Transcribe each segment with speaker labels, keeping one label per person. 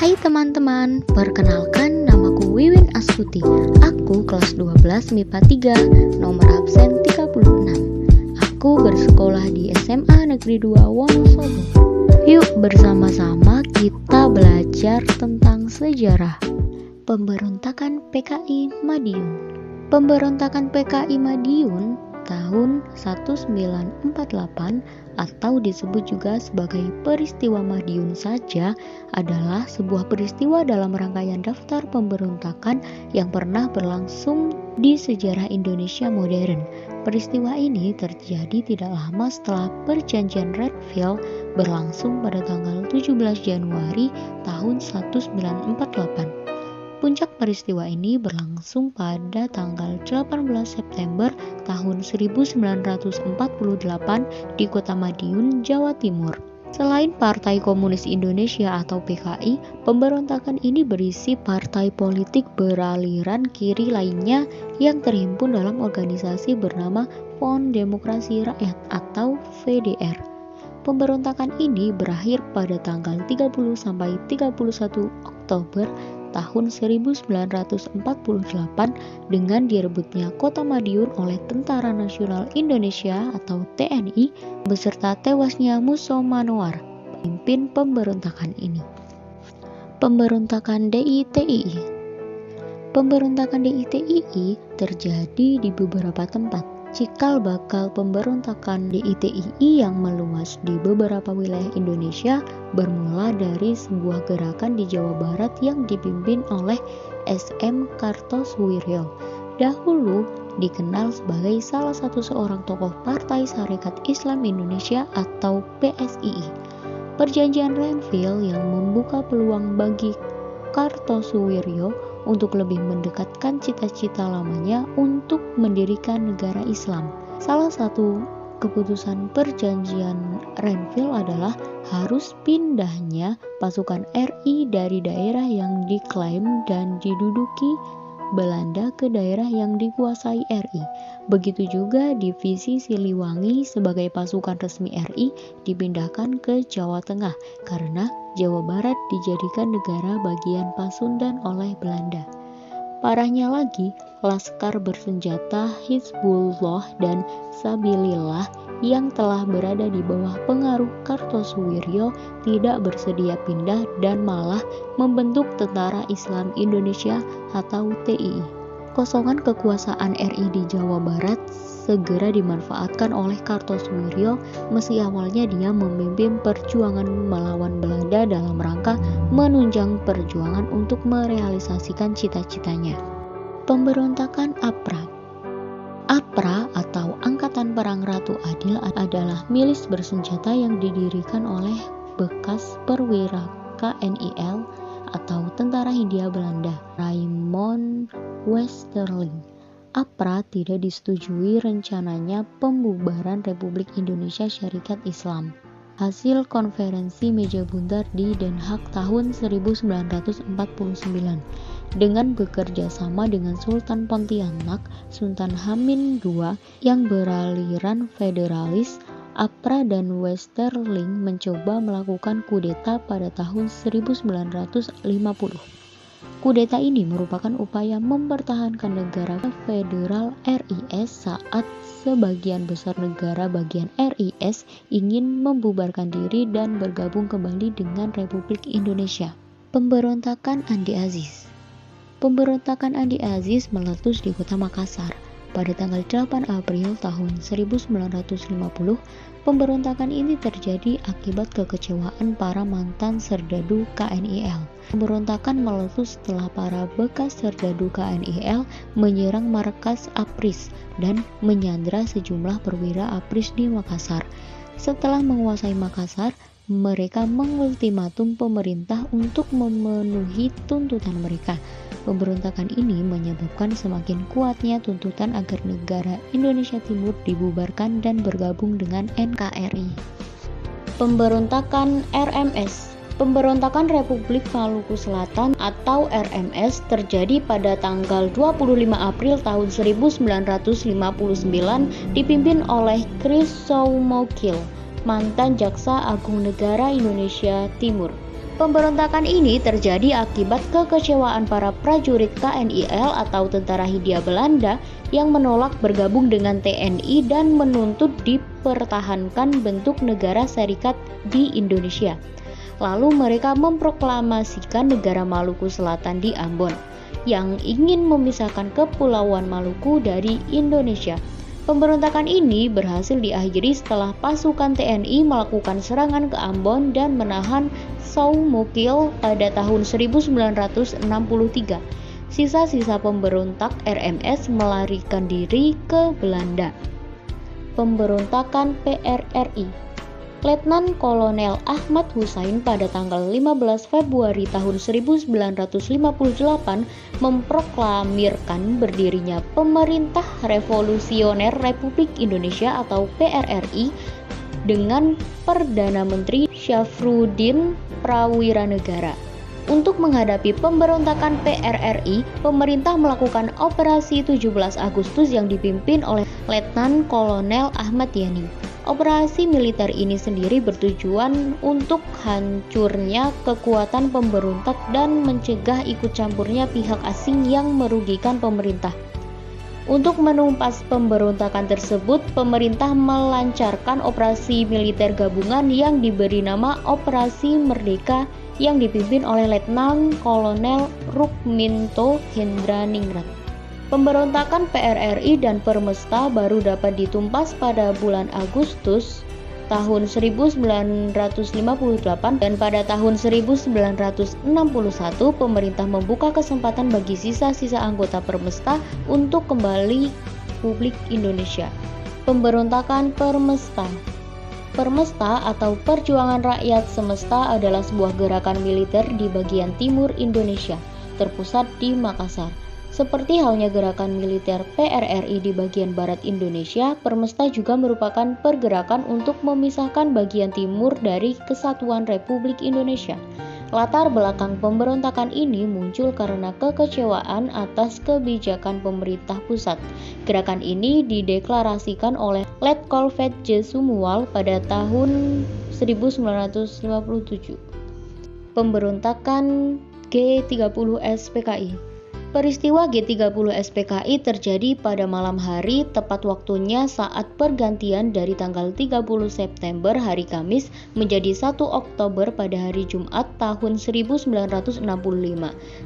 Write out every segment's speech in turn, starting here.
Speaker 1: Hai teman-teman, perkenalkan namaku Wiwin Astuti. Aku kelas 12 MIPA 3, nomor absen 36. Aku bersekolah di SMA Negeri 2 Wonosobo. Yuk bersama-sama kita belajar tentang sejarah. Pemberontakan PKI Madiun. Pemberontakan PKI Madiun tahun 1948 atau disebut juga sebagai peristiwa Madiun saja adalah sebuah peristiwa dalam rangkaian daftar pemberontakan yang pernah berlangsung di sejarah Indonesia modern. Peristiwa ini terjadi tidak lama setelah perjanjian Renville berlangsung pada tanggal 17 Januari tahun 1948. Puncak peristiwa ini berlangsung pada tanggal 18 September tahun 1948 di Kota Madiun, Jawa Timur. Selain Partai Komunis Indonesia atau PKI, pemberontakan ini berisi partai politik beraliran kiri lainnya yang terhimpun dalam organisasi bernama Front Demokrasi Rakyat atau VDR. Pemberontakan ini berakhir pada tanggal 30 sampai 31 Oktober tahun 1948 dengan direbutnya Kota Madiun oleh Tentara Nasional Indonesia atau TNI beserta tewasnya Musso Manowar, pemimpin pemberontakan ini. Pemberontakan DITII. Pemberontakan DITII terjadi di beberapa tempat. Cikal bakal pemberontakan DITII yang meluas di beberapa wilayah Indonesia bermula dari sebuah gerakan di Jawa Barat yang dipimpin oleh SM Kartosuwiryo. Dahulu dikenal sebagai salah satu seorang tokoh Partai Sarekat Islam Indonesia atau PSII. Perjanjian Renville yang membuka peluang bagi Kartosuwiryo untuk lebih mendekatkan cita-cita lamanya untuk mendirikan negara Islam. Salah satu keputusan perjanjian Renville adalah harus pindahnya pasukan RI dari daerah yang diklaim dan diduduki Belanda ke daerah yang dikuasai RI. Begitu juga divisi Siliwangi sebagai pasukan resmi RI dipindahkan ke Jawa Tengah karena Jawa Barat dijadikan negara bagian Pasundan oleh Belanda. Parahnya lagi, laskar bersenjata Hizbullah dan Sabilillah yang telah berada di bawah pengaruh Kartosuwiryo tidak bersedia pindah dan malah membentuk Tentara Islam Indonesia atau TII. Kosongan kekuasaan RI di Jawa Barat segera dimanfaatkan oleh Kartosuwiryo meski awalnya dia memimpin perjuangan melawan Belanda dalam rangka menunjang perjuangan untuk merealisasikan cita-citanya. Pemberontakan APRA. APRA atau Angkatan Perang Ratu Adil adalah milis bersenjata yang didirikan oleh bekas perwira KNIL atau Tentara Hindia Belanda, Raymond Westerling. APRA tidak disetujui rencananya pembubaran Republik Indonesia Syarikat Islam. Hasil konferensi meja buntar di Den Haag tahun 1949 dengan bekerja sama dengan Sultan Pontianak, Sultan Hamid II yang beraliran federalis, APRA dan Westerling mencoba melakukan kudeta pada tahun 1950. Kudeta ini merupakan upaya mempertahankan negara federal RIS saat sebagian besar negara bagian RIS ingin membubarkan diri dan bergabung kembali dengan Republik Indonesia. Pemberontakan Andi Aziz. Pemberontakan Andi Aziz meletus di Kota Makassar. Pada tanggal 8 April tahun 1950, pemberontakan ini terjadi akibat kekecewaan para mantan serdadu KNIL. Pemberontakan meletus setelah para bekas serdadu KNIL menyerang markas APRIS dan menyandra sejumlah perwira APRIS di Makassar. Setelah menguasai Makassar, mereka mengultimatum pemerintah untuk memenuhi tuntutan mereka. Pemberontakan ini menyebabkan semakin kuatnya tuntutan agar negara Indonesia Timur dibubarkan dan bergabung dengan NKRI. Pemberontakan RMS. Pemberontakan Republik Maluku Selatan atau RMS terjadi pada tanggal 25 April tahun 1959 dipimpin oleh Chris Soumokil, mantan Jaksa Agung Negara Indonesia Timur. Pemberontakan ini terjadi akibat kekecewaan para prajurit KNIL atau Tentara Hindia Belanda yang menolak bergabung dengan TNI dan menuntut dipertahankan bentuk negara serikat di Indonesia. Lalu mereka memproklamasikan negara Maluku Selatan di Ambon yang ingin memisahkan Kepulauan Maluku dari Indonesia. Pemberontakan ini berhasil diakhiri setelah pasukan TNI melakukan serangan ke Ambon dan menahan Saumukil pada tahun 1963. Sisa-sisa pemberontak RMS melarikan diri ke Belanda. Pemberontakan PRRI. Letnan Kolonel Ahmad Hussein pada tanggal 15 Februari tahun 1958 memproklamirkan berdirinya Pemerintah Revolusioner Republik Indonesia atau PRRI dengan Perdana Menteri Syafruddin Prawiranegara. Untuk menghadapi pemberontakan PRRI, pemerintah melakukan operasi 17 Agustus yang dipimpin oleh Letnan Kolonel Ahmad Yani. Operasi militer ini sendiri bertujuan untuk hancurnya kekuatan pemberontak dan mencegah ikut campurnya pihak asing yang merugikan pemerintah. Untuk menumpas pemberontakan tersebut, pemerintah melancarkan operasi militer gabungan yang diberi nama Operasi Merdeka yang dipimpin oleh Letnan Kolonel Rukminto Hendraningrat. Pemberontakan PRRI dan Permesta baru dapat ditumpas pada bulan Agustus tahun 1958 dan pada tahun 1961 pemerintah membuka kesempatan bagi sisa-sisa anggota Permesta untuk kembali Republik Indonesia. Pemberontakan Permesta. Permesta atau Perjuangan Rakyat Semesta adalah sebuah gerakan militer di bagian timur Indonesia, terpusat di Makassar. Seperti halnya gerakan militer PRRI di bagian barat Indonesia, Permesta juga merupakan pergerakan untuk memisahkan bagian timur dari Kesatuan Republik Indonesia. Latar belakang pemberontakan ini muncul karena kekecewaan atas kebijakan pemerintah pusat. Gerakan ini dideklarasikan oleh Letkol Fedje Sumual pada tahun 1957. Pemberontakan G30 SPKI. Peristiwa G30 SPKI terjadi pada malam hari, tepat waktunya saat pergantian dari tanggal 30 September hari Kamis menjadi 1 Oktober pada hari Jumat tahun 1965,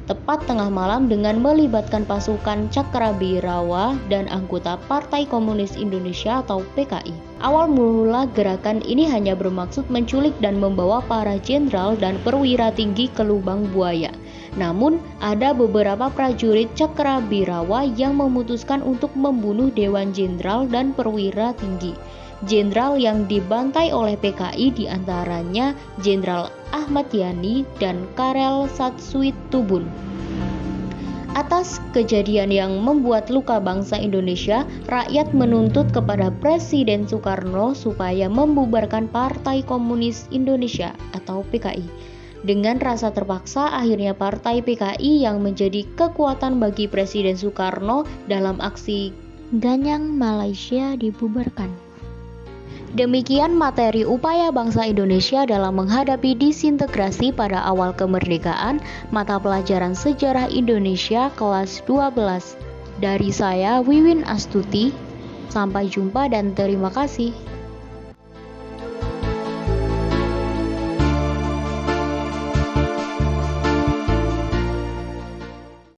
Speaker 1: tepat tengah malam dengan melibatkan pasukan Cakrabirawa dan anggota Partai Komunis Indonesia atau PKI. Awal mula gerakan ini hanya bermaksud menculik dan membawa para jenderal dan perwira tinggi ke lubang buaya. Namun, ada beberapa prajurit Cakrabirawa yang memutuskan untuk membunuh Dewan Jenderal dan perwira tinggi. Jenderal yang dibantai oleh PKI diantaranya Jenderal Ahmad Yani dan Karel Satsuitubun. Atas kejadian yang membuat luka bangsa Indonesia, rakyat menuntut kepada Presiden Soekarno supaya membubarkan Partai Komunis Indonesia atau PKI. Dengan rasa terpaksa, akhirnya Partai PKI yang menjadi kekuatan bagi Presiden Soekarno dalam aksi Ganyang Malaysia dibubarkan. Demikian materi upaya bangsa Indonesia dalam menghadapi disintegrasi pada awal kemerdekaan, mata pelajaran sejarah Indonesia kelas 12. Dari saya, Wiwin Astuti. Sampai jumpa dan terima kasih.